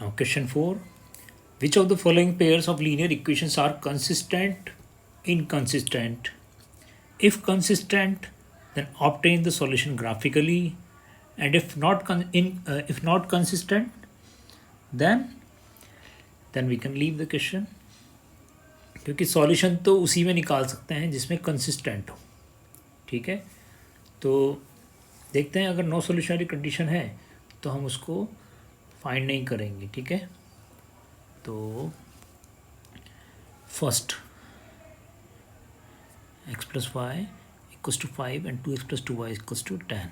Now question 4. Which of the following pairs of linear equations are consistent, inconsistent? If consistent, then obtain the solution graphically, and if not consistent, then we can leave the question, क्योंकि solution तो उसी में निकाल सकते हैं जिसमें consistent हो. ठीक है, तो देखते हैं अगर नो सॉल्यूशन वाली कंडीशन है तो हम उसको फाइंड नहीं करेंगे. ठीक है, तो first x plus y equals to 5 and 2x plus 2y equals to 10.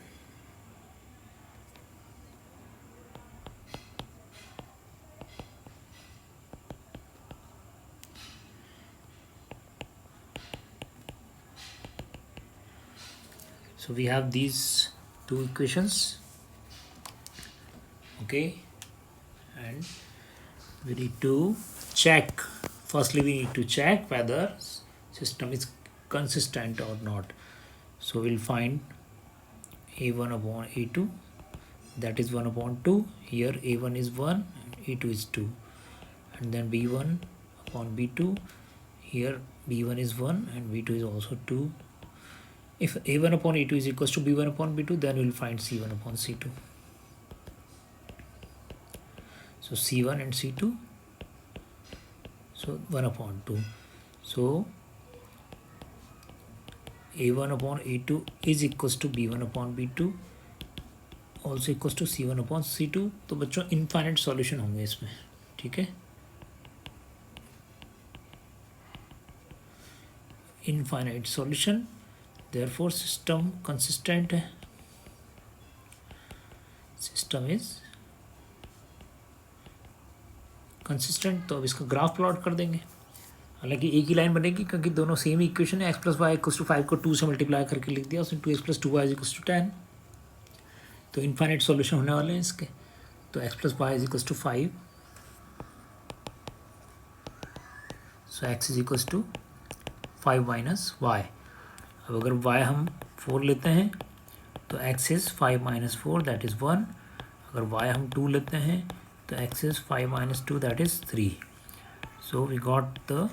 So we have these two equations, okay, and we need to check. Firstly, we need to check whether system is consistent or not. So we'll find a1 upon a2, that is 1 upon 2. Here a1 is 1 and a2 is 2, and then b1 upon b2. Here b1 is 1 and b2 is also 2. If a1 upon a2 is equals to b1 upon b2, then we will find c1 upon c2. So c1 and c2, so 1 upon 2. So a1 upon a2 is equals to b1 upon b2, also equals to c1 upon c2. तो बच्चों infinite solution होंगे इसमें. ठीक है, infinite solution, therefore system consistent है, system is consistent. तो अब इसका ग्राफ प्लॉट कर देंगे. हालांकि एक ही लाइन बनेगी क्योंकि दोनों सेम इक्वेशन है. x plus y equals to 5 को 2 से मल्टीप्लाई करके लिख दिया, उसमें 2x plus 2y equals to 10. तो इनफाइनाइट सॉल्यूशन होने वाले हैं इसके. तो x plus y is equals to 5, so x is equals to 5 minus y. अब अगर y हम 4 लेते हैं तो x is 5 minus 4, that is 1. अगर y हम 2 लेते हैं तो x is 5 minus 2, that is 3. So we got the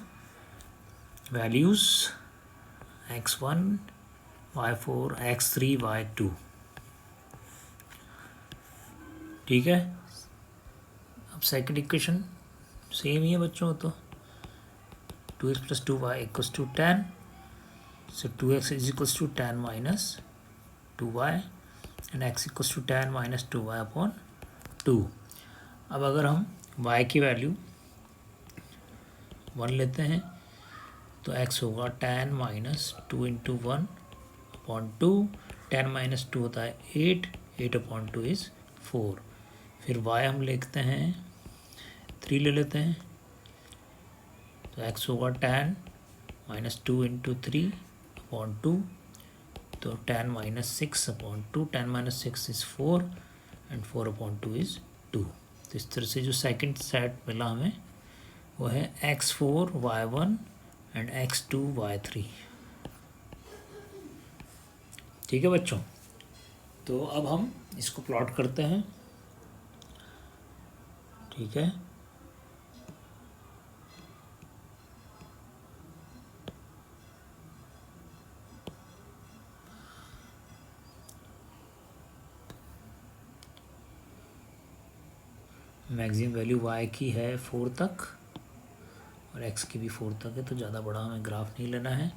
values x1, y4, x3, y2. ठीक है, अब सेकंड इक्वेशन सेम ही है बच्चों. तो 2x plus 2y equals to 10. So 2x is equals to 10 minus 2y and x equals to 10 minus 2y upon 2. अब अगर हम y की वैल्यू 1 लेते हैं तो x होगा 10 माइनस 2 इंटू 1 अपॉन 2. 10 माइनस 2 होता है 8, 8 अपॉन 2 इज़ 4. फिर y हम लिखते हैं 3 ले लेते हैं तो x होगा 10 माइनस 2 इंटू 3 अपॉन 2. तो 10 minus 6 upon 2, 10 minus 6 is 4 and 4 upon 2 is 2. तो इस तरह से जो सेकंड सेट मिला हमें वो है x4 y1 and x2 y3. ठीक है बच्चों, तो अब हम इसको प्लॉट करते हैं. ठीक है, मैक्सिमम वैल्यू y की है 4 तक और x की भी 4 तक है, तो ज़्यादा बड़ा हमें ग्राफ नहीं लेना है.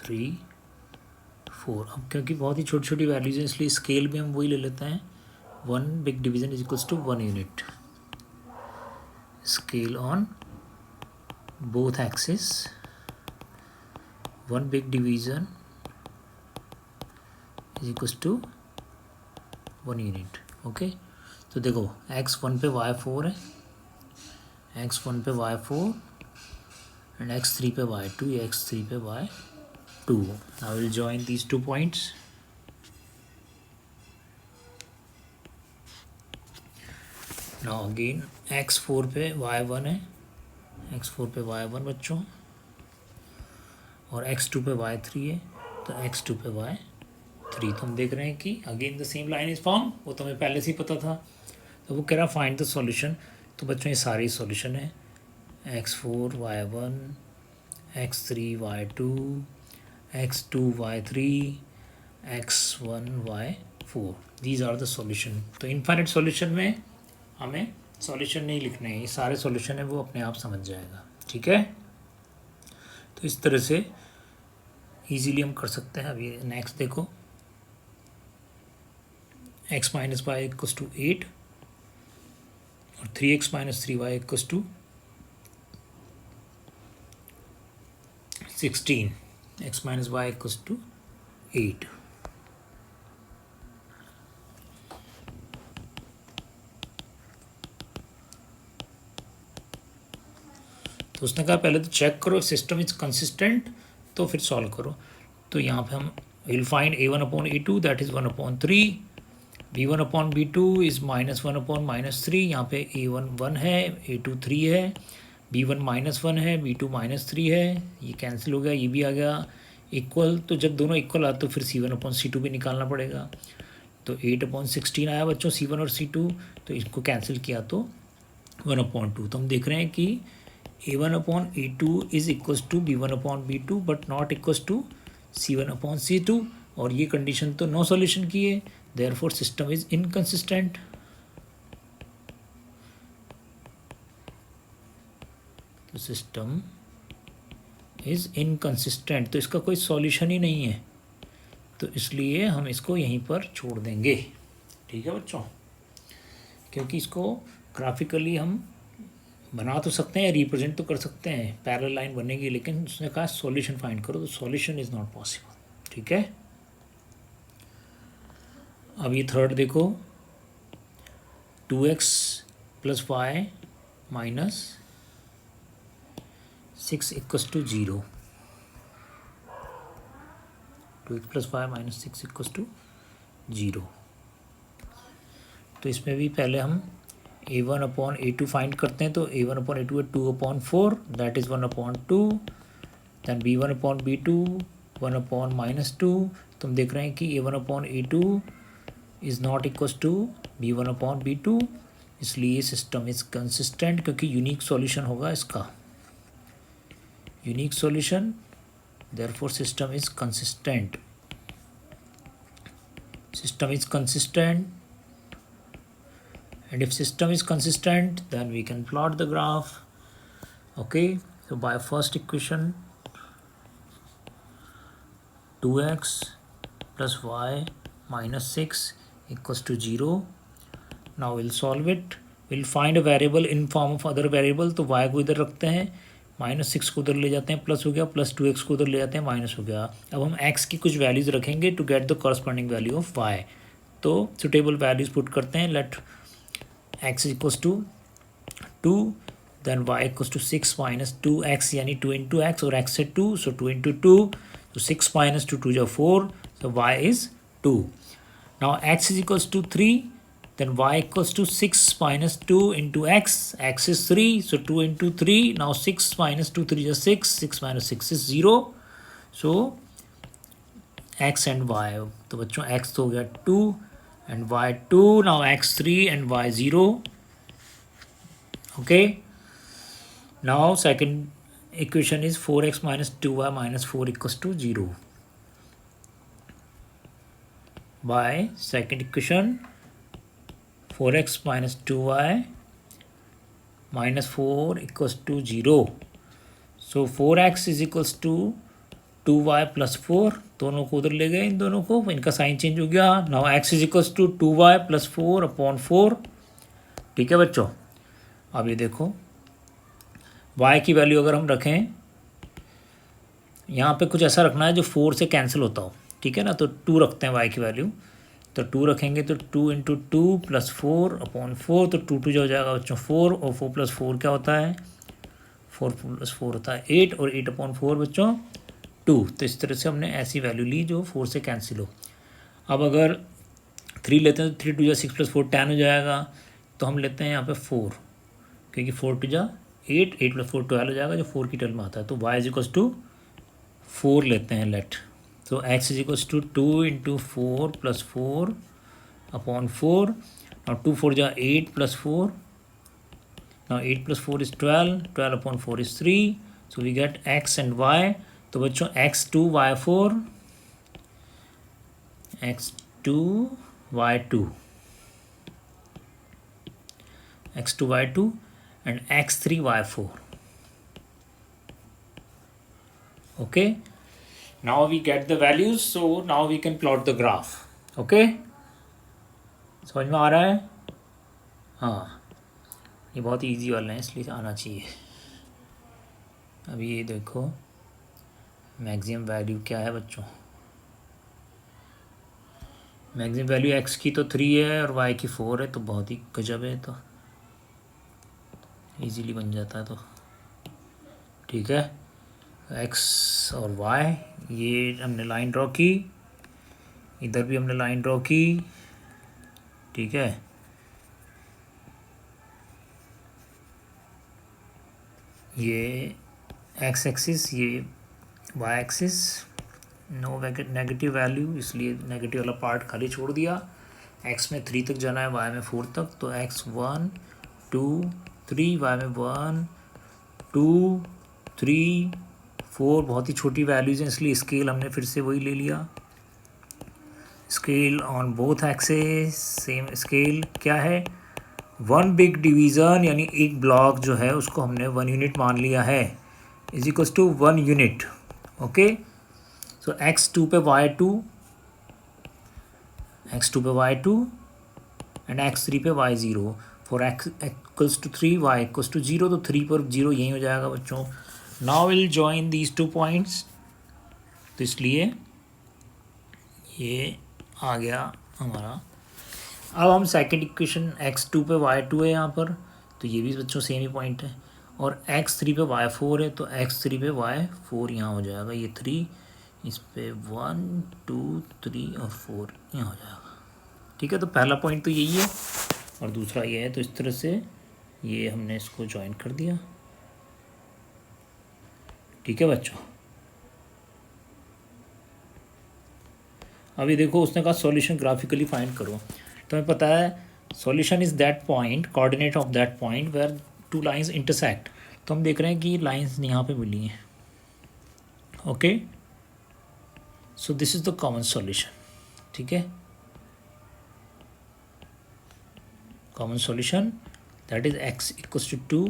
थ्री 4. अब क्योंकि बहुत ही छोटी छोटी वैल्यूज हैं इसलिए स्केल में हम वही ले लेते हैं. 1 big division is equals to 1 unit. Scale on both axis, 1 big division is equals to 1 unit. Okay, तो देखो x1 पे y4 है, x1 पे y4 एंड x3 पे y2 या x3 पे y2. I will join these 2 points. Now again x4 पे y1 है, x4 पे y1 बच्चों, और x2 पे y3 है, तो x2 पे y3. तो हम देख रहे हैं कि again the same line is form, वो तो हमें पहले से ही पता था. तो वो कह रहा फाइंड द सॉल्यूशन. तो बच्चों ये सारी सॉल्यूशन है, x4 y1, x3 y2, x2 y3, x1 y4. These are the solution. तो इनफाइनाइट सॉल्यूशन में हमें सॉल्यूशन नहीं लिखने हैं, ये सारे सॉल्यूशन है वो अपने आप समझ जाएगा. ठीक है, तो इस तरह से इजीली हम कर सकते हैं. अभी नेक्स्ट देखो, x minus y equals to 8 और 3x minus 3y equals to 16. x minus y equals to 8. तो उसने कहा पहले तो चेक करो सिस्टम इज कंसिस्टेंट, तो फिर सॉल्व करो. तो यहाँ पे हम will find a1/a2 that is 1/3, b1/b2 is -1/-3. यहाँ पे a1 1 है, a2 3 है, b1 -1 है, b2 -3 है. ये कैंसिल हो गया, ये भी आ गया इक्वल. तो जब दोनों इक्वल आते तो फिर c1/c2 भी निकालना पड़ेगा. तो 8/16 आया बच्चों c1 और c2. तो इसको कैंसिल किया तो 1/2. तो हम देख रहे हैं कि a1/a2 is equals to b1/b2 but not equals to c1/c2. और ये कंडीशन तो नो सॉल्यूशन की है, देयरफॉर सिस्टम इज इनकंसिस्टेंट. तो सिस्टम इज इनकंसिस्टेंट, तो इसका कोई सॉल्यूशन ही नहीं है. तो इसलिए हम इसको यहीं पर छोड़ देंगे. ठीक है बच्चों, क्योंकि इसको ग्राफिकली हम बना तो सकते हैं, रिप्रेजेंट तो कर सकते हैं, पैरेलल लाइन बनेगी, लेकिन उसने कहा सॉल्यूशन फाइंड करो, तो सॉल्यूशन इज़ नॉट पॉसिबल. ठीक है, अब ये थर्ड देखो, 2x plus y minus 6 equals to 0. 2x plus y minus 6 equals to 0. तो इसमें भी पहले हम a1/a2 फाइंड करते हैं. तो a1/a2 है 2/4, दैट इज़ 1/2. Then b1/b2 1/-2. तो हम देख रहे हैं कि a1/a2 is not equals to b1/b2, इसलिए सिस्टम इज़ कंसिस्टेंट, क्योंकि यूनिक सॉल्यूशन होगा इसका, unique solution, therefore system is consistent. System is consistent, and if system is consistent then we can plot the graph. Okay, so by first equation 2x plus y minus 6 equals to 0. Now we'll solve it. We'll find a variable in form of other variable. तो y को इधर रखते हैं, -6 को उधर ले जाते हैं, प्लस हो गया, प्लस 2x को उधर ले जाते हैं, माइनस हो गया. अब हम x की कुछ वैल्यूज़ रखेंगे to get the corresponding value of y. तो सुटेबल वैल्यूज़ पुट करते हैं. Let x equals to 2, then y equals to 6 minus 2x, यानी 2 इंटू एक्स, और x है 2, so 2 into 2, so 6 minus 2 2 is 4, so y is 2. Now x is equals to 3, then y equals to 6 minus 2 into x, x is 3, so 2 into 3, now 6 minus 2 3 is 6, 6 minus 6 is 0, so x and y, तो बच्चों x तो हो गया 2 and y 2, now x 3 and y 0. Okay, now second equation is 4x minus 2y minus 4 equals to 0. By second equation 4x minus 2y minus 4 equals to 0. So 4x is equals to 2y plus 4. दोनों को उधर ले गए, इन दोनों को, इनका sign change हो गया. Now x is equals to 2y plus 4 upon 4. ठीक है बच्चों, अब ये देखो y की वैल्यू अगर हम रखें, यहाँ पे कुछ ऐसा रखना है जो 4 से कैंसिल होता हो. ठीक है ना, तो 2 रखते हैं y की वैल्यू. तो 2 रखेंगे तो 2 इंटू 2 प्लस 4/4, तो 2 हो जाएगा बच्चों 4, और 4 प्लस 4 क्या होता है, 4 प्लस 4 होता है 8, और 8/4 बच्चों 2। तो इस तरह से हमने ऐसी वैल्यू ली जो 4 से कैंसिल हो। अब अगर 3 लेते हैं तो 3 2 6 प्लस 4 10 हो जाएगा। तो हम लेते हैं यहाँ पे 4, क्योंकि 4 2 8, 8 प्लस 4 12 हो जाएगा, जो 4 की टर्म में आता है। तो y इज इक्वल्स टू 4 लेते हैं लेट। तो x is equals to 2 into 4 plus 4/4। now 2 4 8 plus 4, now 8 plus 4 is 12, 12/4 is 3, so we get x and y। तो बच्चों x2 y4, x2 y2, x2 y2 and x3 y4। okay, now we get the values, so now we can plot the graph। okay, समझ में आ रहा है? हाँ, ये बहुत easy वाला है इसलिए आना चाहिए। अभी ये देखो मैक्सिमम वैल्यू क्या है बच्चों, मैक्सिमम वैल्यू x की तो 3 है और y की 4 है, तो बहुत ही गजब है, तो इजीली बन जाता है। तो ठीक है, x और y, ये हमने लाइन ड्रॉ की, इधर भी हमने लाइन ड्रॉ की, ठीक है। ये x एक्सिस, ये y axis, no negative value, इसलिए नेगेटिव वाला पार्ट खाली छोड़ दिया। x में 3 तक जाना है, y में 4 तक, तो x 1 2 3, y में 1 2 3 4, बहुत ही छोटी वैल्यूज़ हैं, इसलिए स्केल हमने फिर से वही ले लिया। Scale on both axes same scale क्या है, 1 बिग डिवीज़न, यानी एक ब्लॉक जो है उसको हमने 1 यूनिट मान लिया है, is equals to 1 unit. Okay, so x2 पे y2, x2 पे y2 एंड x3 पे y0। For x equals to 3, y equals to 0, तो 3 पर 0 यही हो जाएगा बच्चों। Now will join these 2 points, तो इसलिए ये आ गया हमारा। अब हम सेकंड इक्वेशन x2 पे y2 है यहाँ पर, तो ये भी बच्चों सेम ही पॉइंट है, और x3 पे y4 है, तो x3 पे y4 यहाँ हो जाएगा, ये 3, इस पे 1 2 3 और 4 यहाँ हो जाएगा। ठीक है, तो पहला पॉइंट तो यही है और दूसरा ये है, तो इस तरह से ये हमने इसको ज्वाइन कर दिया। ठीक है बच्चों, अभी देखो उसने कहा सॉल्यूशन ग्राफिकली फाइंड करो, तो हमें पता है solution is that point, coordinate of that point where 2 lines intersect. तो हम देख रहे हैं कि लाइंस यहाँ पे मिली हैं। Okay, so this is the common solution. ठीक है, common solution that is x equals to 2,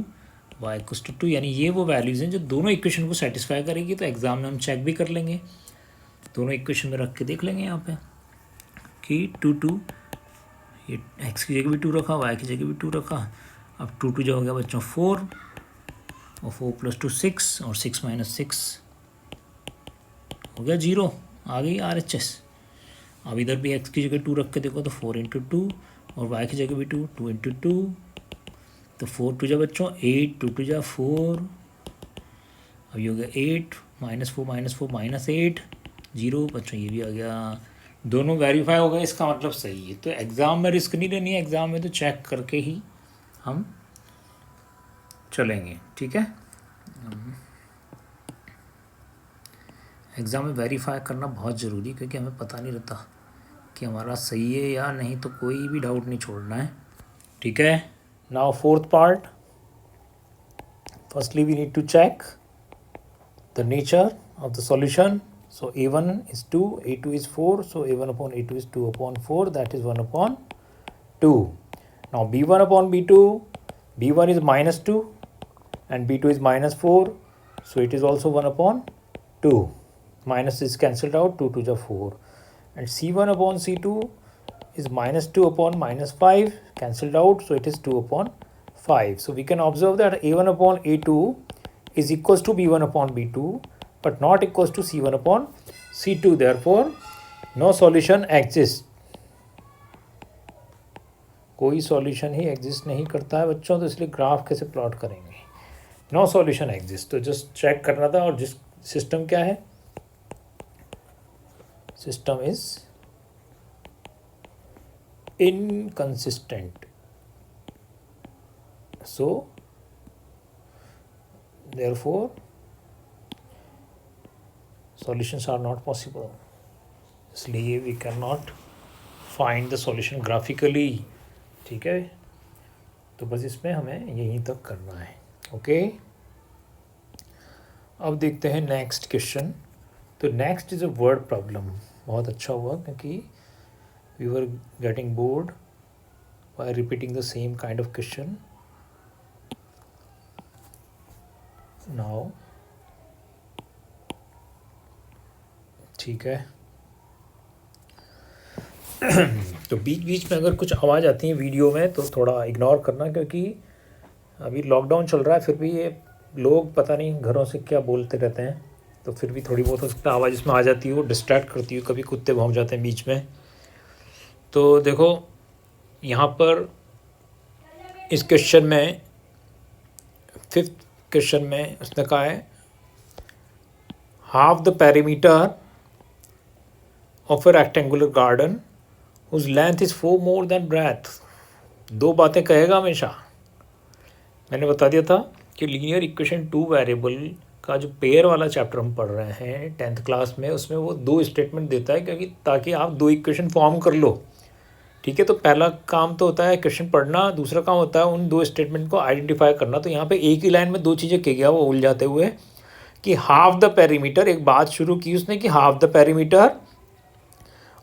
y equals to 2, यानी ये वो वैल्यूज़ हैं जो दोनों इक्वेशन को सेटिस्फाई करेगी। तो एग्जाम में हम चेक भी कर लेंगे, दोनों इक्वेशन में रख के देख लेंगे यहाँ पे कि 2 2, ये x की जगह भी 2 रखा, y की जगह भी 2 रखा। अब 2 2 जो हो गया बच्चों 4, और 4 प्लस 2 6, और 6 माइनस 6 हो गया 0, आ गई RHS। अब इधर भी x की जगह 2 रख के देखो, तो 4 इंटू 2, और y की जगह भी 2, 2 इंटू 2, तो 4 2 जा बच्चों 8, 2 2 जा 4, अब ये हो गया 8 -4 -4 -8 0 बच्चों, ये भी आ गया, दोनों वेरीफाई हो गए, इसका मतलब सही है। तो एग्ज़ाम में रिस्क नहीं लेनी है, एग्ज़ाम में तो चेक करके ही हम चलेंगे। ठीक है, एग्ज़ाम में वेरीफाई करना बहुत ज़रूरी है, क्योंकि हमें पता नहीं रहता कि हमारा सही है या नहीं, तो कोई भी डाउट नहीं छोड़ना है। ठीक है, now fourth part, firstly we need to check the nature of the solution. So a1 is 2, a2 is 4, so a1 upon a2 is 2 upon 4, that is 1 upon 2. Now b1 upon b2, b1 is minus 2 and b2 is minus 4, so it is also 1 upon 2. Minus is cancelled out, 2 2 is 4. And c1 upon c2 is minus 2 upon minus 5, cancelled out, so it is 2 upon 5. So we can observe that a1 upon a2 is equals to b1 upon b2, but not equals to c1 upon c2, therefore no solution exists. कोई solution ही exist नहीं करता है बच्चों, तो इसलिए graph कैसे plot करेंगे? No solution exist, तो जस्ट चेक करना था। और जिस सिस्टम क्या है, system is inconsistent, so therefore solutions are not possible, इसलिए we cannot find the solution graphically। ठीक है, तो बस इसमें हमें यहीं तक करना है। ओके, अब देखते हैं नेक्स्ट क्वेश्चन। तो next is a word problem. बहुत अच्छा हुआ क्योंकि we were getting bored by repeating the same kind of question. Now ठीक है तो बीच बीच में अगर कुछ आवाज़ आती है वीडियो में तो थोड़ा इग्नोर करना, क्योंकि अभी लॉकडाउन चल रहा है, फिर भी ये लोग पता नहीं घरों से क्या बोलते रहते हैं, तो फिर भी थोड़ी बहुत हो सकता है आवाज़ इसमें आ जाती है, वो डिस्ट्रैक्ट करती है, कभी कुत्ते भौंक जाते हैं बीच में। तो देखो यहाँ पर इस क्वेश्चन में, 5th क्वेश्चन में उसने कहा है half the perimeter of a rectangular garden whose length is 4 more than breadth। दो बातें कहेगा हमेशा। मैंने बता दिया था कि लीनियर इक्वेशन 2 वेरिएबल का जो पेयर वाला चैप्टर हम पढ़ रहे हैं 10th क्लास में, उसमें वो 2 स्टेटमेंट देता है, क्योंकि ताकि आप 2 इक्वेशन फॉर्म कर लो। ठीक है, तो पहला काम तो होता है क्वेश्चन पढ़ना, दूसरा काम होता है उन 2 स्टेटमेंट को आइडेंटिफाई करना। तो यहाँ पे एक ही लाइन में 2 चीज़ें कह गया वो उलझाते हुए कि हाफ द पेरीमीटर, एक बात शुरू की उसने कि half the perimeter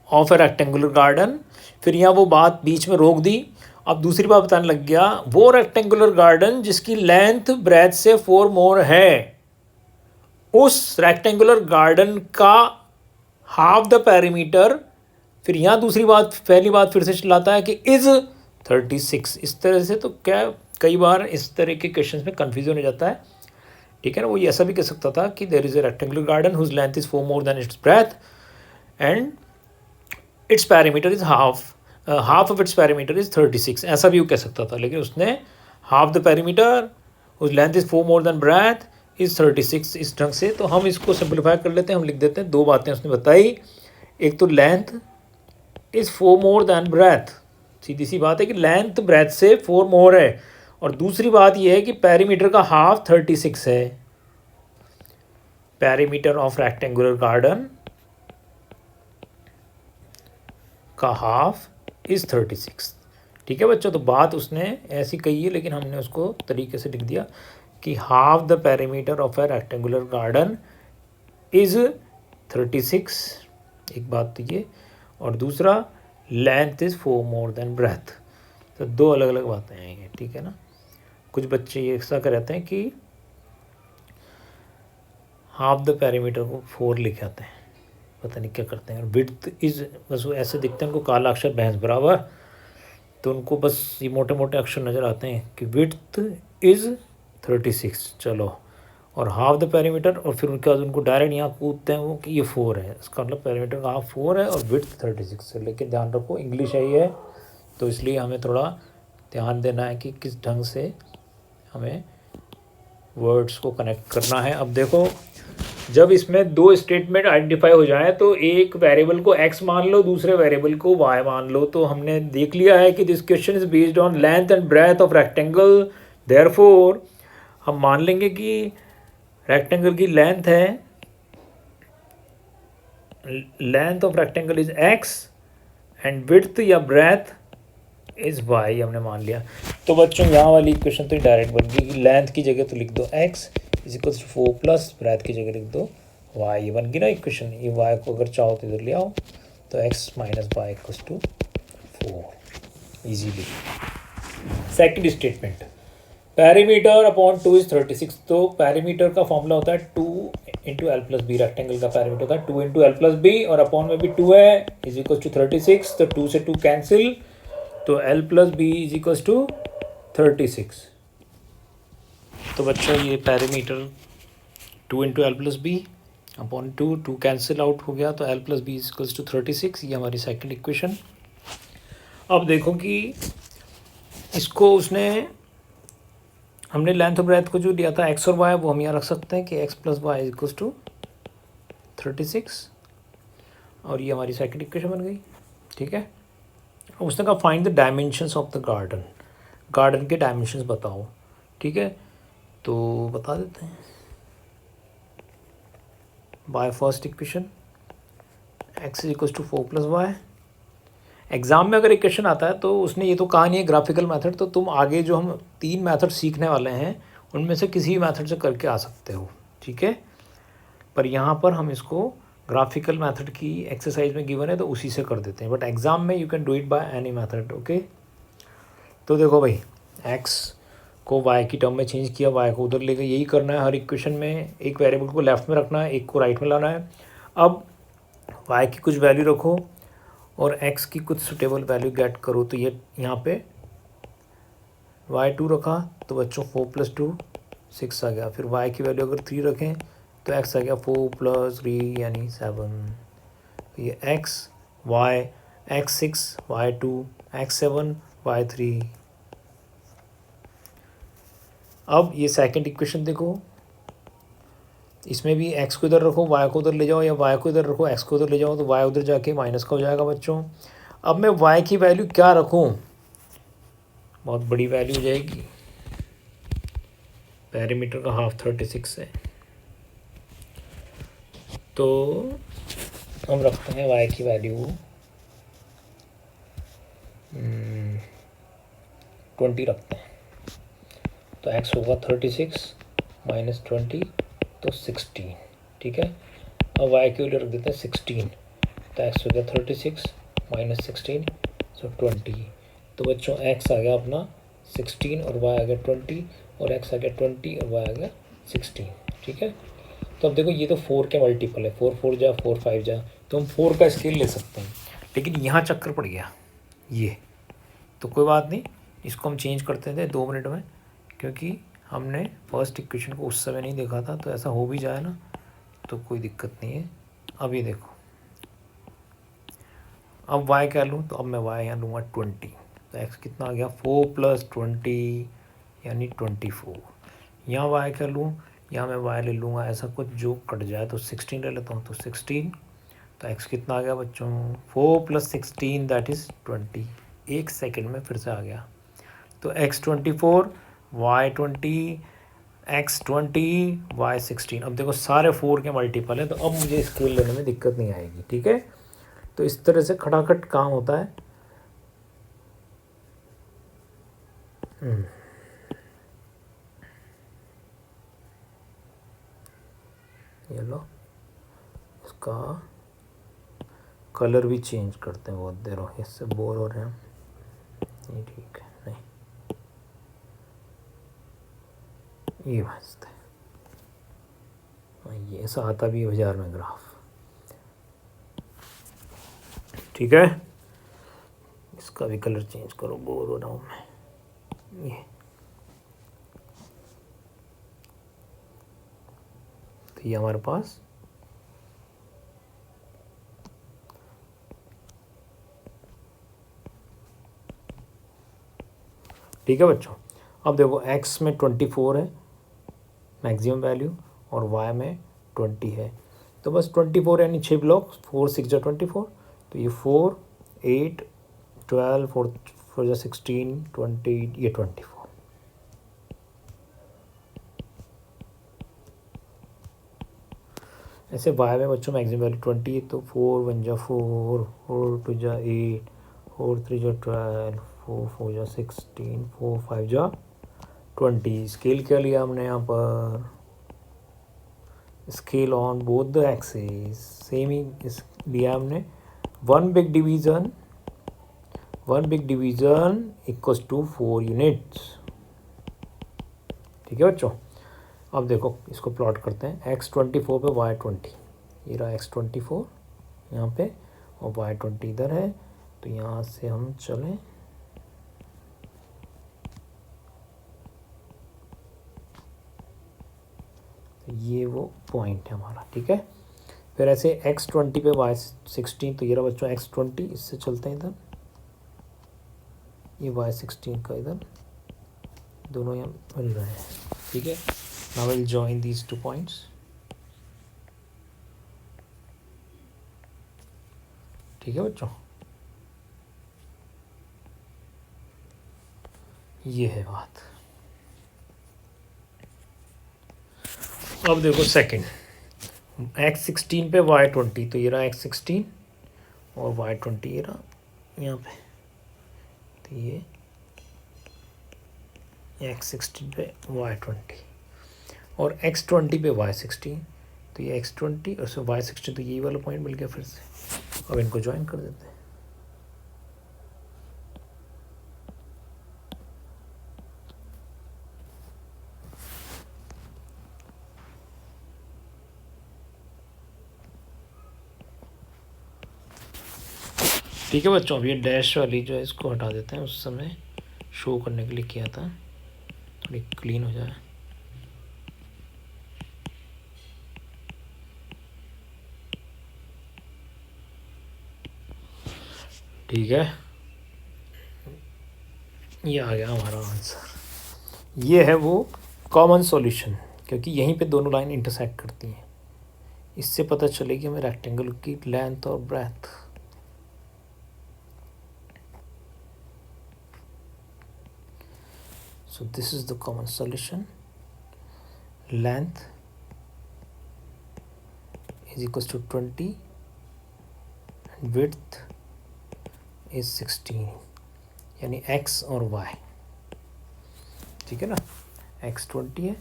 of a rectangular garden, फिर यहाँ वो बात बीच में रोक दी। अब दूसरी बात बताने लग गया, वो रेक्टेंगुलर गार्डन जिसकी लेंथ ब्रेथ से 4 मोर है, उस रेक्टेंगुलर गार्डन का हाफ द पेरीमीटर। फिर यहाँ दूसरी बात, पहली बात फिर से चलाता है कि इज 36। इस तरह से तो क्या कई बार इस तरह के क्वेश्चन में कन्फ्यूजन हो जाता है। ठीक है ना, वो ये ऐसा भी कह सकता था कि there is a rectangular garden whose length is 4 more than its breadth and its parameter is half of its parameter is 36, ऐसा भी वो कह सकता था। लेकिन उसने हाफ द पैरामीटर उस length is 4 more than breadth is 36 इस ढंग से। तो हम इसको सिंप्लीफाई कर लेते हैं, हम लिख देते हैं 2 बातें उसने बताई। एक तो length is 4 more than breath, सीधी सी बात है कि लेंथ ब्रेथ से 4 मोर है, और दूसरी बात यह है कि पैरामीटर का हाफ 36 है। पैरामीटर ऑफ रेक्टेंगुलर गार्डन का हाफ इज 36। ठीक है बच्चों, तो बात उसने ऐसी कही है, लेकिन हमने उसको तरीके से लिख दिया कि half the perimeter of a rectangular garden is 36, एक बात तो ये, और दूसरा length is 4 more than breadth. तो 2 अलग अलग बातें हैं ये। ठीक है ना, कुछ बच्चे ये ऐसा कहते हैं कि हाफ द पेरीमीटर को 4 लिखे आते हैं, पता नहीं क्या करते हैं। विड्थ इज, बस वो ऐसे दिखते हैं उनको काला अक्षर भैंस बराबर, तो उनको बस ये मोटे मोटे अक्षर नज़र आते हैं कि विड्थ इज़ 36, चलो, और हाफ द पेरीमीटर, और फिर उनके बाद उनको डायरेक्ट यहाँ कूदते हैं वो कि ये 4 है, इसका मतलब पेरीमीटर का हाफ 4 है और विड्थ 36 है। लेकिन ध्यान रखो इंग्लिश है ये, तो इसलिए हमें थोड़ा ध्यान देना है कि किस ढंग से हमें वर्ड्स को कनेक्ट करना है। अब देखो, जब इसमें 2 स्टेटमेंट आइडेंटिफाई हो जाए तो एक वेरिएबल को x मान लो, दूसरे वेरिएबल को y मान लो। तो हमने देख लिया है कि this question is based on length and breadth of rectangle, therefore हम मान लेंगे कि रेक्टेंगल की लेंथ है, length of rectangle is x and width या ब्रेथ इज y, हमने मान लिया। तो बच्चों यहाँ वाली इक्वेशन तो डायरेक्ट बन गई कि लेंथ की जगह तो लिख दो x is equal to 4 plus breadth की जगह लिख दो y, ये बन गई ना इक्वेशन। ये y को अगर चाहो तो इधर ले आओ, तो x minus y equal to 4 easily. Second statement, perimeter upon 2 is 36। तो पैरीमीटर का फॉर्मूला होता है 2 into l plus b, rectangle का पैरीमीटर होता है 2 इंटू एल प्लस बी, और अपॉन में भी 2 है, इज इक्वल टू 36। तो 2 से 2 कैंसिल, तो l plus b is equal to 36। तो बच्चों ये parameter 2 into l plus b upon 2 cancel out हो गया, तो l plus b equals to 36, ये हमारी सेकंड इक्वेशन। अब देखो कि इसको उसने हमने लेंथ और ब्रेथ को जो लिया था एक्स और वाई वो हम यहाँ रख सकते हैं कि x plus y equals to 36 और ये हमारी सेकंड इक्वेशन बन गई। ठीक है, उसने कहा find the dimensions of the garden, garden के डायमेंशंस बताओ। ठीक है, तो बता देते हैं by first equation x is equals to 4 plus y. Exam में अगर इक्वेशन आता है तो उसने ये तो कहा नहीं है ग्राफिकल मेथड, तो तुम आगे जो हम 3 मेथड सीखने वाले हैं उनमें से किसी भी मेथड से करके आ सकते हो। ठीक है, पर यहाँ पर हम इसको ग्राफिकल मेथड की एक्सरसाइज में गिवन है तो उसी से कर देते हैं, बट एग्ज़ाम में you can do it by any method. Okay, तो देखो भाई एक्स को वाई की टर्म में चेंज किया, वाई को उधर ले गए, यही करना है हर इक्वेशन में। एक वेरिएबल को लेफ्ट में रखना है, एक को राइट में लाना है। अब वाई की कुछ वैल्यू रखो और x की कुछ सुटेबल वैल्यू गेट करो। तो ये यहाँ पे y2 रखा तो बच्चों 4 + 2 6 आ गया। फिर y की वैल्यू अगर 3 रखें तो x आ गया 4 + 3 यानी 7। तो ये x y x6 y2 x7 y3। अब ये सेकंड इक्वेशन देखो, इसमें भी x को इधर रखो y को उधर ले जाओ, या y को इधर रखो x को उधर ले जाओ, तो y उधर जाके माइनस का हो जाएगा बच्चों। अब मैं y की वैल्यू क्या रखूं, बहुत बड़ी वैल्यू हो जाएगी, पैरामीटर का हाफ 36 है, तो हम रखते हैं y की वैल्यू 20 रखते हैं। तो x होगा 36 - 20 तो 16। ठीक है, अब y की वैल्यू रख देते हैं 16, तो x हो गया 36 - 16 सो 20। तो बच्चों x आ गया अपना 16 और y आ गया 20, और x आ गया 20 और y आ गया 16। ठीक है, तो अब देखो ये तो 4 के मल्टीपल है, 4 4 जा 4 5 जा, तो हम 4 का स्केल ले सकते हैं, लेकिन यहाँ चक्कर पड़ गया ये, तो कोई बात नहीं, इसको हम चेंज करते थे 2 मिनट में, क्योंकि हमने फर्स्ट इक्वेशन को उस समय नहीं देखा था। तो ऐसा हो भी जाए ना तो कोई दिक्कत नहीं है। अब ये देखो, अब y क्या लूँ, तो अब मैं y यहाँ लूँगा 20, तो x कितना आ गया 4 + 20 यानी 24। यहाँ y क्या लूँ, यहाँ मैं y ले लूँगा ऐसा कुछ जो कट जाए, तो 16 ले लेता हूँ, तो 16, तो x कितना आ गया बच्चों 4 + 16 दैट इज़ 20। एक सेकंड में फिर से आ गया, तो x 24 y 20 x 20 y 16। अब देखो सारे 4 के मल्टीपल है, तो अब मुझे स्केल लेने में दिक्कत नहीं आएगी। ठीक है, तो इस तरह से खटाखट काम होता है। ये लो, इसका कलर भी चेंज करते हैं, बहुत देर हो इससे बोर हो रहे हैं। नहीं ठीक है, नहीं ये मस्त है, ये ऐसा आता भी 1000 में ग्राफ। ठीक है, इसका भी कलर चेंज करो, बोर हो रहा हूँ मैं। ये तो ये हमारे पास ठीक है बच्चों। अब देखो x में 24 है मैक्सिमम वैल्यू और y में 20 है, तो बस 24 यानी 6 ब्लॉक, 4 6 जा 24, तो ये 4 8 12 4 4 जा 16 20 ये 24। ऐसे y में बच्चों मैक्सिमम वैल्यू 20, तो 4 1 जा 4 4 2 जा 8 4 3 जा 12 4 4 जा 16 4 5 जा 20। स्केल क्या लिया हमने यहाँ पर, scale on both the axis, same ही लिया हमने। One big division equals to 4 units. ठीक है बच्चों, अब देखो इसको प्लॉट करते हैं, x 24 पे y 20, ये रहा x 24 यहाँ पे और y 20 इधर है, तो यहाँ से हम चलें ये वो पॉइंट है हमारा। ठीक है, फिर ऐसे x 20 पे y 16, तो ये रहा बच्चों x 20, इससे चलते हैं इधर, ये y16 का इधर, दोनों यहाँ मिल रहे हैं, ठीक है। Now will join these 2 points, ठीक है बच्चों, ये है बात। अब देखो सेकंड, x16 पे y20, तो ये रहा x16 और y20 ये रहा यहाँ पे, तो ये x16 पे y20 और x20 पे y16, तो ये x20 और से y16, तो यही वाला पॉइंट मिल गया फिर से। अब इनको ज्वाइन कर देते हैं। ठीक है बच्चों, अब ये डैश वाली जो है इसको हटा देते हैं, उस समय शो करने के लिए किया था, थोड़ी क्लीन हो जाए। ठीक है, ये आ गया हमारा आंसर। ये है वो कॉमन सॉल्यूशन, क्योंकि यहीं पे दोनों लाइन इंटरसेक्ट करती हैं। इससे पता चलेगी हमें रेक्टेंगल की लेंथ और breath. So this is the common solution. Length is equals to 20 and width is 16, यानी x और y, ठीक है ना। x 20 है,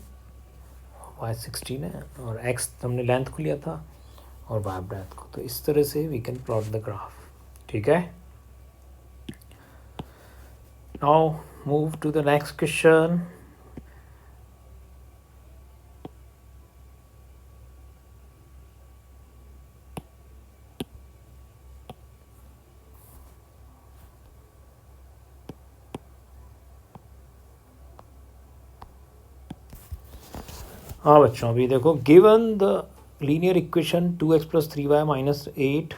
y 16 है, और x हमने लेंथ को लिया था और y ब्रेथ को। तो इस तरह से we can plot the graph, ठीक है। Now move to the next question. हाँ बच्चों, अभी देखो, given the linear equation 2x + 3y - 8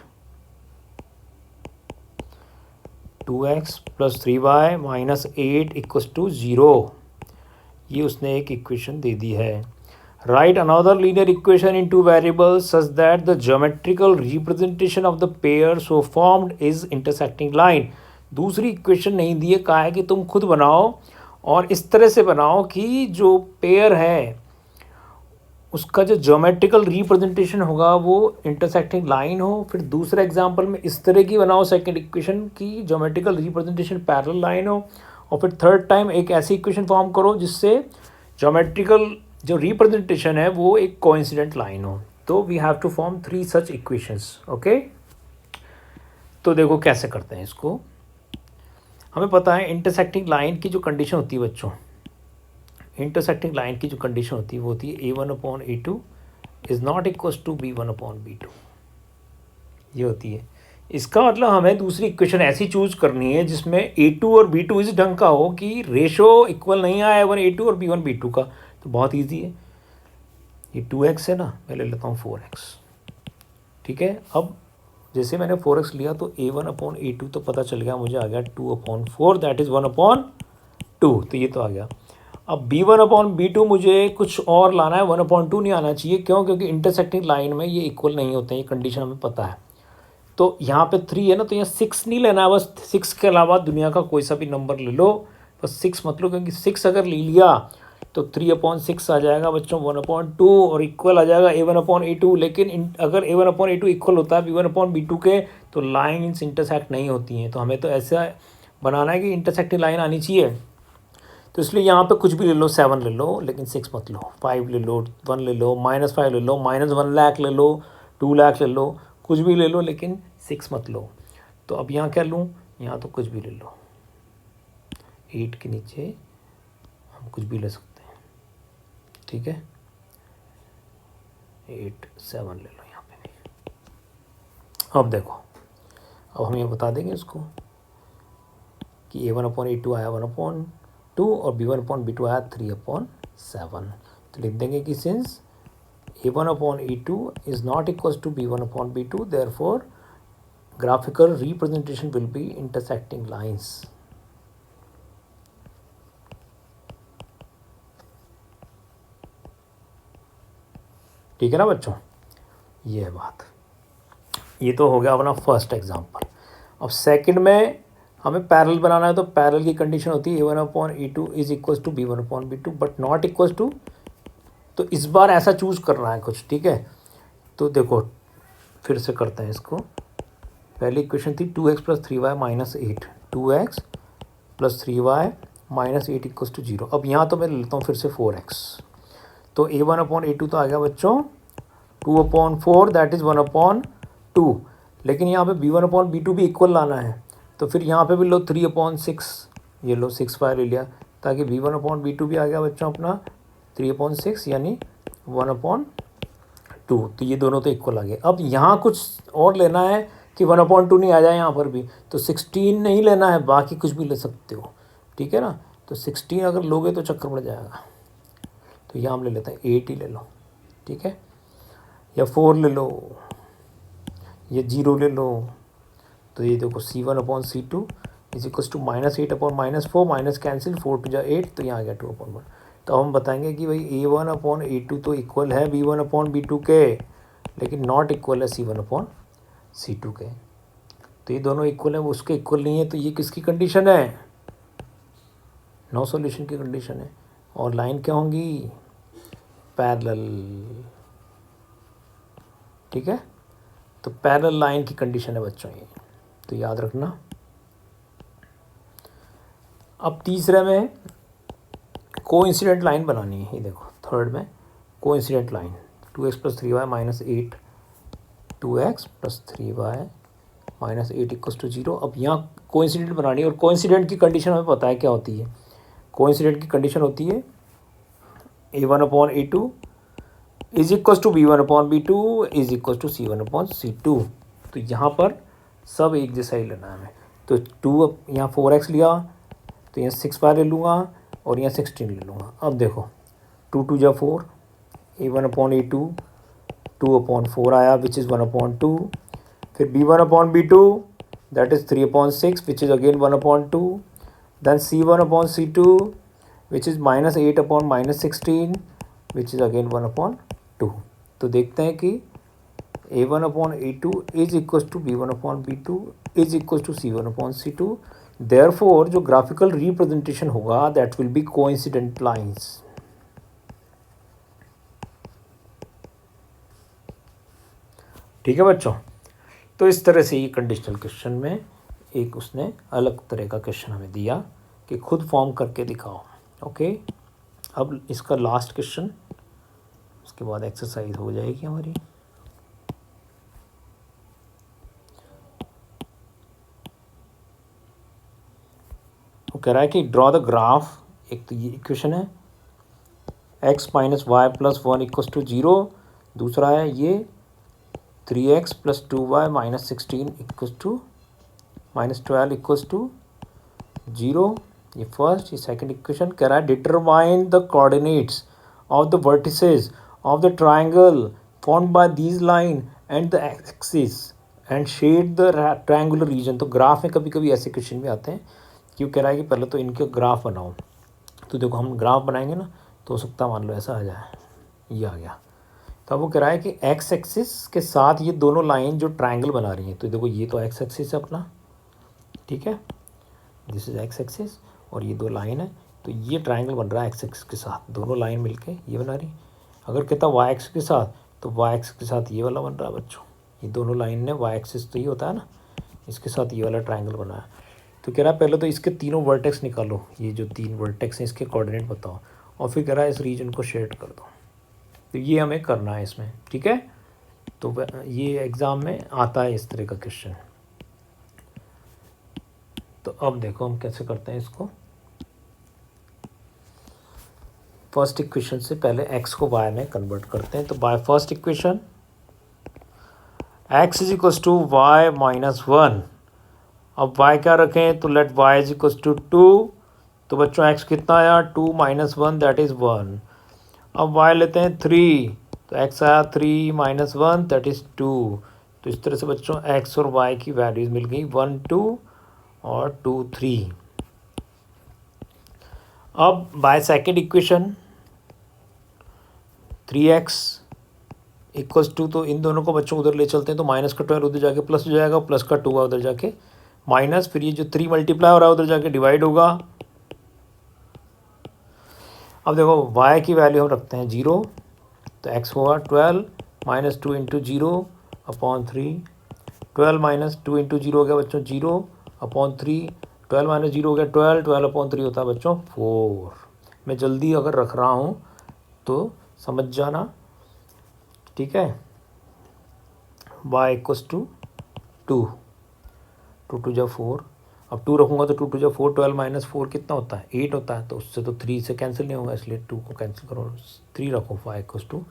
2x + 3y - 8 = 0, ये उसने एक इक्वेशन दे दी है। Right another linear equation in 2 variables such that the geometrical representation of the pair so formed is intersecting line. दूसरी equation नहीं दी है, कहा है कि तुम खुद बनाओ और इस तरह से बनाओ कि जो पेयर है उसका जो ज्योमेट्रिकल रिप्रेजेंटेशन होगा वो इंटरसेक्टिंग लाइन हो। फिर दूसरे एग्जांपल में इस तरह की बनाओ सेकंड इक्वेशन की ज्योमेट्रिकल रिप्रेजेंटेशन पैरेलल लाइन हो। और फिर थर्ड टाइम एक ऐसी इक्वेशन फॉर्म करो जिससे ज्योमेट्रिकल जो रिप्रेजेंटेशन है वो एक कोइंसिडेंट लाइन हो। तो we have to form 3 such equations, okay. तो देखो कैसे करते हैं इसको। हमें पता है इंटरसेक्टिंग लाइन की जो कंडीशन होती है बच्चों, इंटरसेक्टिंग लाइन की जो कंडीशन होती है वो होती है a1/a2 is not equals to b1/b2, ये होती है। इसका मतलब हमें दूसरी इक्वेशन ऐसी चूज करनी है जिसमें a2 और b2 इस ढंग का हो कि रेशो इक्वल नहीं आए a1a2 और b1b2 का। तो बहुत ईजी है, ये 2x है ना, मैं ले लेता हूँ 4x, ठीक है। अब जैसे मैंने 4x लिया तो a1/a2 तो पता चल गया मुझे, आ गया 2/4, दैट इज़ 1/2, तो ये तो आ गया। अब b1/b2 मुझे कुछ और लाना है, 1/2 नहीं आना चाहिए। क्यों? क्योंकि इंटरसेक्टिंग लाइन में ये इक्वल नहीं होते हैं, ये कंडीशन हमें पता है। तो यहाँ पे 3 है ना, तो यहाँ 6 नहीं लेना है, बस 6 के अलावा दुनिया का कोई सा भी नंबर ले लो, बस 6 मत लो, क्योंकि 6 अगर ले लिया तो 3/6 आ जाएगा बच्चों 1/2 और इक्वल आ जाएगा a1/a2। लेकिन अगर a1/a2 इक्वल होता है b1/b2 के तो लाइन्स इंटरसेक्ट नहीं होती हैं। तो हमें तो ऐसा बनाना है कि इंटरसेक्टिंग लाइन आनी चाहिए। तो इसलिए यहाँ पे कुछ भी ले लो, 7 ले लो, लेकिन 6 मत लो। 5 ले लो, 1 ले लो, -5 ले लो, -1 लाख ले लो, 2 लाख ले लो, कुछ भी ले लो, लेकिन 6 मत लो। तो अब यहाँ क्या लूँ? यहाँ तो कुछ भी ले लो, 8 के नीचे हम कुछ भी ले सकते हैं, ठीक है। 8 7 ले लो यहाँ पे भी। अब देखो, अब हम ये बता देंगे इसको कि a1/a2 आया 1/2 और b1/b2 आया 3/7। तो लिख देंगे कि since a1/a2 is not equals to b1/b2, therefore graphical representation will be intersecting lines। ठीक है ना बच्चों, ये है बात। ये तो हो गया अपना फर्स्ट एग्जाम्पल। अब सेकंड में हमें पैरेलल बनाना है, तो पैरेलल की कंडीशन होती है a1/e2 is equal to b1/b2 but not equal to. तो इस बार ऐसा चूज करना है कुछ, ठीक है। तो देखो फिर से करते हैं इसको। पहली इक्वेशन थी 2x + 3y - 8, 2x + 3y - 8 = 0। अब यहाँ तो मैं लेता हूँ फिर से 4x। तो a1/a2 तो आ गया बच्चों 2/4, दैट इज़ 1/2। लेकिन यहाँ पे b1/b2 भी इक्वल लाना है, तो फिर यहाँ पे भी लो 3/6, ये लो 6y ले लिया, ताकि b1/b2 भी आ गया बच्चों अपना 3/6 यानी 1/2। तो ये दोनों तो इक्वल आ गए। अब यहाँ कुछ और लेना है कि 1/2 नहीं आ जाए यहाँ पर भी, तो 16 नहीं लेना है, बाकी कुछ भी ले सकते हो, ठीक है ना। तो 16 अगर लोगे तो चक्कर पड़ जाएगा, तो यहाँ हम ले लेते हैं 8 ही ले लो, ठीक है, या 4 ले लो, या 0 ले लो। तो ये देखो C1/C2 is equal to -8/-4, minus cancel, 4 × 8, तो यहाँ आ गया 2/1। तो हम बताएंगे कि भाई a1/a2 तो इक्वल है b1/b2 के, लेकिन नॉट इक्वल है C1/C2 के। तो ये दोनों इक्वल है, वो उसके इक्वल नहीं है, तो ये किसकी कंडीशन है? नो सॉल्यूशन की कंडीशन है। और लाइन क्या होंगी? पैरेलल, ठीक है। तो पैरेलल लाइन की कंडीशन है बच्चों ये, तो याद रखना। अब तीसरे में कोइंसिडेंट लाइन बनानी है। ये देखो थर्ड में coincident line 2x + 3y - 8, 2x + 3y - 8 = 0। अब यहाँ कोइंसिडेंट बनानी है, और कोइंसिडेंट की कंडीशन हमें पता है क्या होती है। कोइंसिडेंट की कंडीशन होती है a1/a2 is equal to b1/b2 is equal to C1/C2। तो यहाँ पर सब एक जैसा ही लेना है हमें। तो 2 यहाँ 4x लिया, तो यहाँ 6y ले लूँगा, और यहाँ 16 ले लूँगा। अब देखो 2 × 2 = 4, a1/a2 2/4 आया विच इज़ 1/2। फिर b1/b2 that is 3/6 which is again 1/2। Then C1/C2 which is -8/-16 which is again 1/2। तो देखते हैं कि a1/a2 is equal to b1/b2 is equal to C1/C2। Therefore जो ग्राफिकल रिप्रेजेंटेशन होगा that will be coincident lines. ठीक है बच्चों। तो इस तरह से ये कंडीशनल क्वेश्चन में एक उसने अलग तरह का क्वेश्चन हमें दिया कि खुद फॉर्म करके दिखाओ। ओके, अब इसका लास्ट क्वेश्चन, उसके बाद एक्सरसाइज हो जाएगी हमारी। वो कह रहा है कि ड्रॉ द ग्राफ, एक तो ये इक्वेशन है x - y + 1 = 0, दूसरा है ये 3x + 2y - 16 = -12 = 0। ये फर्स्ट। ये सेकंड इक्वेशन कह रहा है determine the coordinates of the vertices of the triangle formed by these line and the axis and shade the triangular region. तो ग्राफ में कभी कभी ऐसे क्वेश्चन भी आते हैं, क्यों कह रहा है कि पहले तो इनके ग्राफ बनाओ। तो देखो हम ग्राफ बनाएंगे ना, तो हो सकता है मान लो ऐसा आ जाए, ये आ गया। तो अब वो कह रहा है कि एक्स एक्सिस के साथ ये दोनों लाइन जो ट्रायंगल बना रही हैं, तो देखो ये तो एक्स एक्सिस है अपना, ठीक है, दिस इज एक्स एक्सिस, और ये दो लाइन है, तो ये ट्रायंगल बन रहा है एक्स एक्सिस के साथ, दोनों लाइन मिलके ये बना रही। अगर कहता वाई एक्स के साथ, तो वाई एक्स के साथ ये वाला बन रहा है बच्चों, ये दोनों लाइन ने वाई एक्सिस तो ये होता है ना, इसके साथ ये वाला ट्रायंगल बना है। तो कह रहा है पहले तो इसके तीनों वर्टेक्स निकालो, ये जो 3 वर्टेक्स हैं इसके कोऑर्डिनेट बताओ, और फिर कह रहा है इस रीजन को शेड कर दो। तो ये हमें करना है इसमें, ठीक है। तो ये एग्ज़ाम में आता है इस तरह का क्वेश्चन। तो अब देखो हम कैसे करते हैं इसको। फर्स्ट इक्वेशन से पहले x को y में कन्वर्ट करते हैं। तो by first equation x is equal to y minus 1। अब y क्या रखें, तो let y is equal to 2। तो बच्चों x कितना आया, 2 - 1 दैट इज़ 1। अब y लेते हैं 3, तो x आया 3 - 1 दैट इज़ 2। तो इस तरह से बच्चों x और y की वैल्यूज़ मिल गई 1 2 और 2 3। अब by second equation 3x equals to, तो इन दोनों को बच्चों उधर ले चलते हैं, तो माइनस का 12 उधर जाके प्लस हो जाएगा, प्लस का 2 उधर जाके माइनस, फिर ये जो 3 मल्टीप्लाई हो रहा है उधर जाके डिवाइड होगा। अब देखो y की वैल्यू हम रखते हैं 0, तो x होगा 12 माइनस 2 इंटू 0/3। 12 माइनस 2 इंटू 0 हो गया बच्चों 0/3। 12 माइनस 0 हो गया 12, 12/3 होता है बच्चों 4। मैं जल्दी अगर रख रहा हूँ तो समझ जाना, ठीक है। y इक्वस टू 2, 2 2 जा 4, अब 2 रखूँगा तो 2 2 जा 4, 12 माइनस 4 कितना होता है 8 होता है, तो उससे तो 3 से कैंसिल नहीं होगा, इसलिए 2 को कैंसिल करो, 3 रखो, y इक्वस टू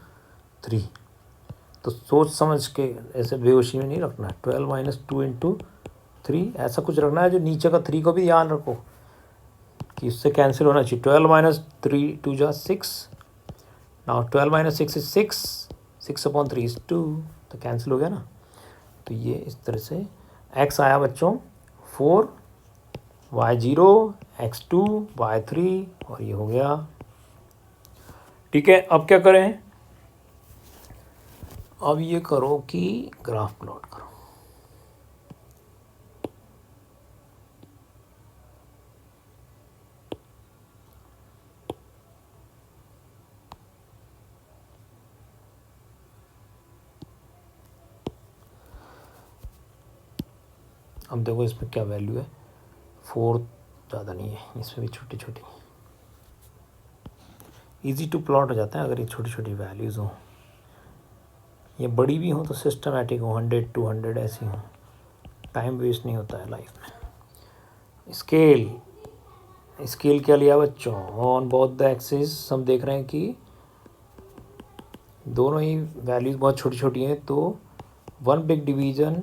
3। तो सोच समझ के, ऐसे बेहोशी में नहीं रखना है। 12 माइनस 2 इंटू 3 ऐसा कुछ रखना है, जो नीचे का 3 को भी ध्यान रखो कि उससे कैंसिल होना चाहिए। 12 माइनस 3 2 जा 6, नाउ 12 माइनस 6 इज 6, 6/3 इज 2, तो कैंसिल हो गया ना। तो ये इस तरह से x आया बच्चों 4, y 0, x 2, y 3, और ये हो गया, ठीक है। अब क्या करें, अब ये करो कि ग्राफ प्लॉट करो। अब देखो इसमें क्या वैल्यू है, 4 ज़्यादा नहीं है, इसमें भी छोटी छोटी, इजी टू प्लॉट हो जाता है अगर ये छोटी छोटी वैल्यूज़ हों। ये बड़ी भी हों तो सिस्टमेटिक हो, 100 200 ऐसी हों, टाइम वेस्ट नहीं होता है लाइफ में। स्केल क्या लिया बच्चों, ऑन बोथ द एक्सिस हम देख रहे हैं कि दोनों ही वैल्यूज़ बहुत छोटी छोटी हैं, तो 1 big division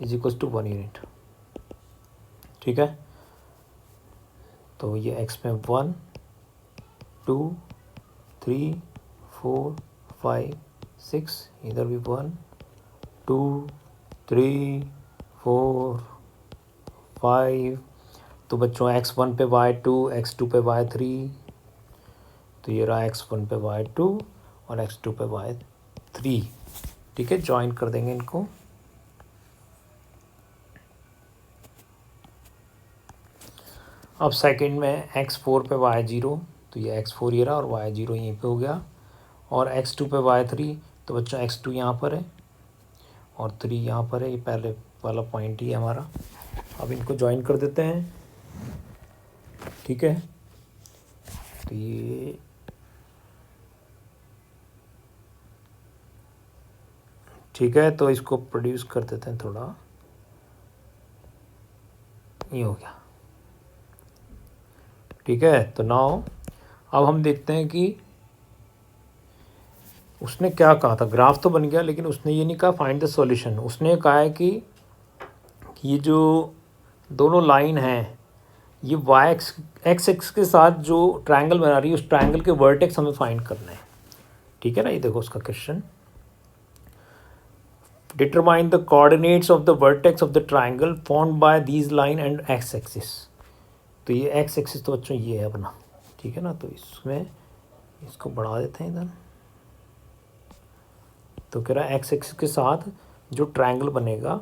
is equal to 1 unit, ठीक है। तो ये एक्स में 1 2 3 4 5 6, इधर भी 1 2 3 4 5, तो बच्चों x1 पे y2, x2 पे y3, तो ये रहा x1 पे y2 और x2 पे y3, ठीक है। ज्वाइन कर देंगे इनको, अब सेकंड में x4 पे y0, तो ये x4 ये रहा और y0 यहीं पे हो गया, और x2 पे y3, तो बच्चों x2 यहाँ पर है और 3 यहाँ पर है, ये पहले वाला पॉइंट ही है हमारा। अब इनको ज्वाइन कर देते हैं, ठीक है। तो ये ठीक है, तो इसको प्रोड्यूस कर देते हैं थोड़ा, ये हो गया, ठीक है। तो नाउ अब हम देखते हैं कि उसने क्या कहा था, ग्राफ तो बन गया लेकिन उसने ये नहीं कहा फाइंड द सॉल्यूशन, उसने कहा है कि ये जो दोनों लाइन हैं ये एक्स एक्स के साथ जो ट्रायंगल बना रही है उस ट्रायंगल के वर्टेक्स हमें फाइंड करना है, ठीक है ना। ये देखो उसका question, determine the coordinates of the vertex of the triangle formed by these line and x axis. तो ये एक्स एक्सिस तो बच्चों ये है अपना, ठीक है ना। तो इसमें इसको बढ़ा देते हैं इधर, तो कह रहा है एक्स एक्सिस के साथ जो ट्रायंगल बनेगा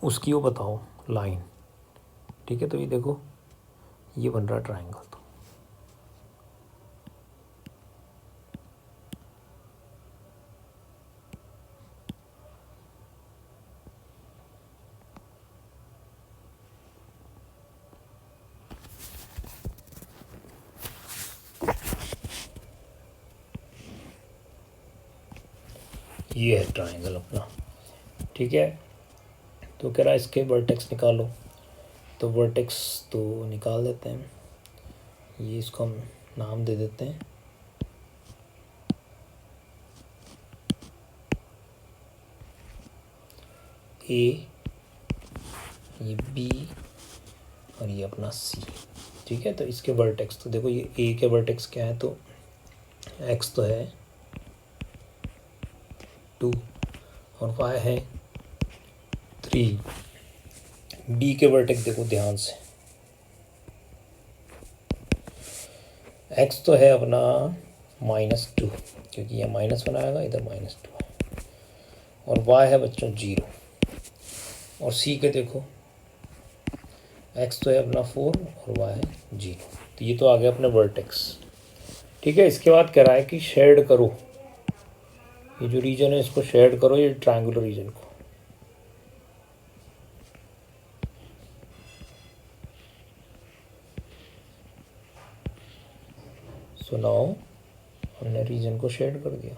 उसकी वो बताओ लाइन, ठीक है। तो ये देखो ये बन रहा है ट्रायंगल, तो ये है ट्रायंगल अपना, ठीक है। तो कह रहा है इसके वर्टेक्स निकालो, तो वर्टेक्स तो निकाल देते हैं, ये इसको हम नाम दे देते हैं ए, ये बी और ये अपना सी, ठीक है। तो इसके वर्टेक्स तो देखो, ये ए के वर्टेक्स क्या है, तो एक्स तो है 2 और वाई है 3। बी के वर्टेक्स देखो ध्यान से, एक्स तो है अपना -2, क्योंकि यह -1 आएगा, इधर -2 है, और y है बच्चों 0, और c के देखो x तो है अपना 4 और y है 0, तो ये तो आ गया अपने वर्टेक्स। ठीक है, इसके बाद कह रहा है कि शेड करो, ये जो रीजन है इसको शेड करो, ये ट्रायंगुलर रीजन को। सो नाउ हमने रीजन को शेड कर दिया।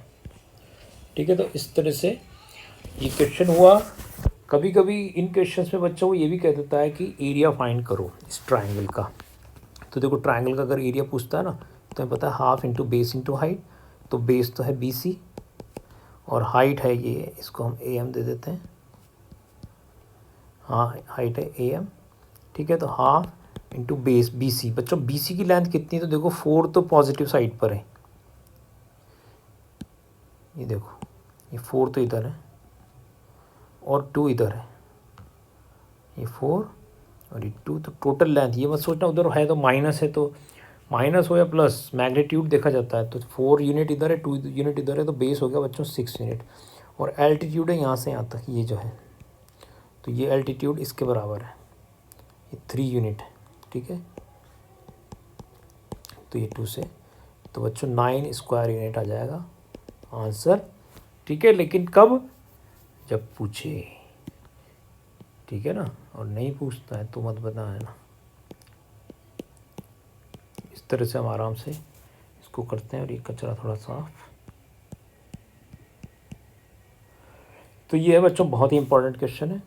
ठीक है, तो इस तरह से ये क्वेश्चन हुआ। कभी कभी इन क्वेश्चंस में बच्चों को ये भी कह देता है कि एरिया फाइंड करो इस ट्रायंगल का। तो देखो ट्रायंगल का अगर एरिया पूछता है ना, तो हमें पता है half into base into height, तो बेस तो है BC और हाइट है ये, इसको हम AM दे देते हैं। हाँ, हाइट है AM। ठीक है, तो हाफ इंटू बेस BC। बच्चों BC की लेंथ कितनी है, तो देखो 4 तो पॉजिटिव साइड पर है, ये देखो ये 4 तो इधर है और 2 इधर है, ये 4 और ये 2, तो टोटल लेंथ, ये मत सोचना उधर है तो माइनस है, तो माइनस हो या प्लस मैग्नीट्यूड देखा जाता है। तो 4 यूनिट इधर है, 2 यूनिट इधर है, तो बेस हो गया बच्चों 6 यूनिट, और एल्टीट्यूड है यहाँ से यहाँ तक, ये जो है, तो ये एल्टीट्यूड इसके बराबर है, ये 3 यूनिट है। ठीक है, तो ये 2 से, तो बच्चों 9 स्क्वायर यूनिट आ जाएगा आंसर। ठीक है, लेकिन कब, जब पूछे। ठीक है ना, और नहीं पूछता है तो मत बता, है ना। इस तरह से हम आराम से इसको करते हैं, और ये कचरा थोड़ा साफ। तो ये है बच्चों बहुत ही इंपॉर्टेंट क्वेश्चन है।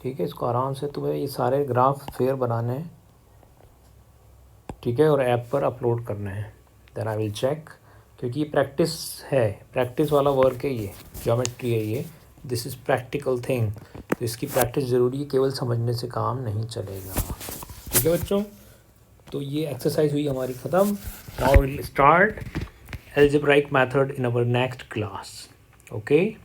ठीक है, इसको आराम से तुम्हें ये सारे ग्राफ फेयर बनाने हैं। ठीक है, और ऐप पर अपलोड करने हैं, देन आई विल चेक, क्योंकि ये प्रैक्टिस है, प्रैक्टिस वाला वर्क है, ये ज्योमेट्री है, ये दिस इज़ प्रैक्टिकल थिंग, तो इसकी प्रैक्टिस ज़रूरी है, केवल समझने से काम नहीं चलेगा। ठीक है बच्चों, तो ये एक्सरसाइज हुई हमारी ख़त्म। Now will start algebraic method in our next class. Okay.